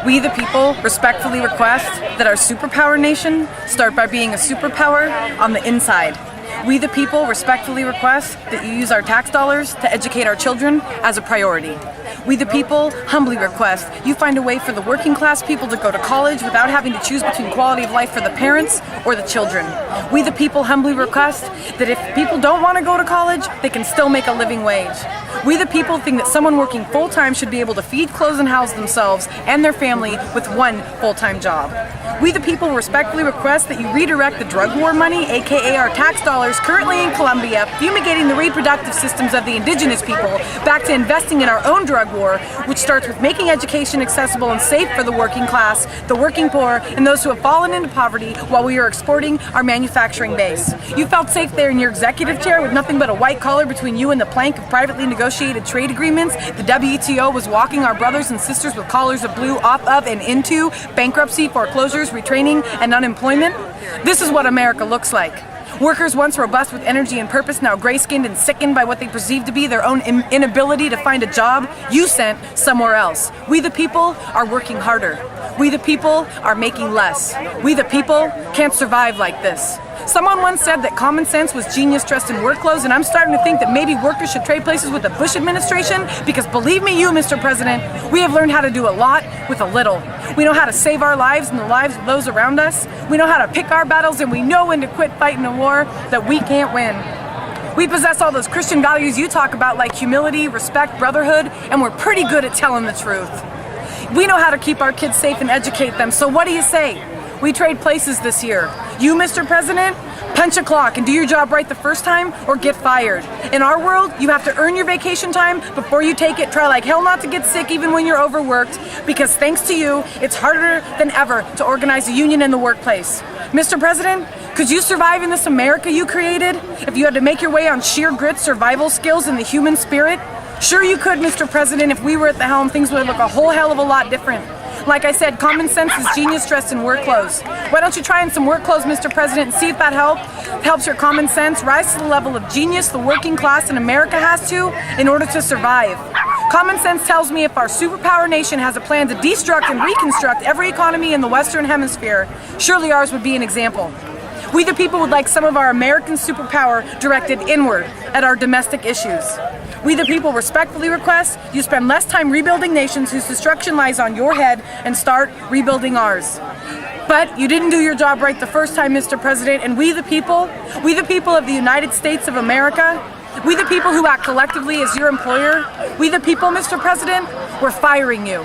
We the people respectfully request that our superpower nation start by being a superpower on the inside. We the people respectfully request that you use our tax dollars to educate our children as a priority. We the people humbly request you find a way for the working class people to go to college without having to choose between quality of life for the parents or the children. We the people humbly request that if people don't want to go to college, they can still make a living wage. We the people think that someone working full-time should be able to feed, clothe, and house themselves and their family with one full-time job. We the people respectfully request that you redirect the drug war money, aka our tax dollars currently in Colombia, fumigating the reproductive systems of the indigenous people, back to investing in our own drug war, which starts with making education accessible and safe for the working class, the working poor, and those who have fallen into poverty while we are exporting our manufacturing base. You felt safe there in your executive chair with nothing but a white collar between you and the plank of privately negotiated trade agreements. The WTO was walking our brothers and sisters with collars of blue off of and into bankruptcy, foreclosures, retraining, and unemployment. This is what America looks like. Workers once robust with energy and purpose, now gray-skinned and sickened by what they perceive to be their own inability to find a job you sent somewhere else. We the people are working harder. We the people are making less. We the people can't survive like this. Someone once said that common sense was genius dressed in work clothes, and I'm starting to think that maybe workers should trade places with the Bush administration, because believe me, Mr. President, we have learned how to do a lot with a little. We know how to save our lives and the lives of those around us. We know how to pick our battles, and we know when to quit fighting a war that we can't win. We possess all those Christian values you talk about, like humility, respect, brotherhood, and we're pretty good at telling the truth. We know how to keep our kids safe and educate them, so what do you say? We trade places this year. You, Mr. President, punch a clock and do your job right the first time or get fired. In our world, you have to earn your vacation time before you take it. Try like hell not to get sick even when you're overworked, because thanks to you, it's harder than ever to organize a union in the workplace. Mr. President, could you survive in this America you created if you had to make your way on sheer grit, survival skills, and the human spirit? Sure you could, Mr. President. If we were at the helm, things would look a whole hell of a lot different. Like I said, common sense is genius dressed in work clothes. Why don't you try on some work clothes, Mr. President, and see if that helps your common sense rise to the level of genius the working class in America has to in order to survive. Common sense tells me if our superpower nation has a plan to destruct and reconstruct every economy in the Western Hemisphere, surely ours would be an example. We the people would like some of our American superpower directed inward at our domestic issues. We the people respectfully request you spend less time rebuilding nations whose destruction lies on your head and start rebuilding ours. But you didn't do your job right the first time, Mr. President, and we the people of the United States of America, we the people who act collectively as your employer, we the people, Mr. President, we're firing you.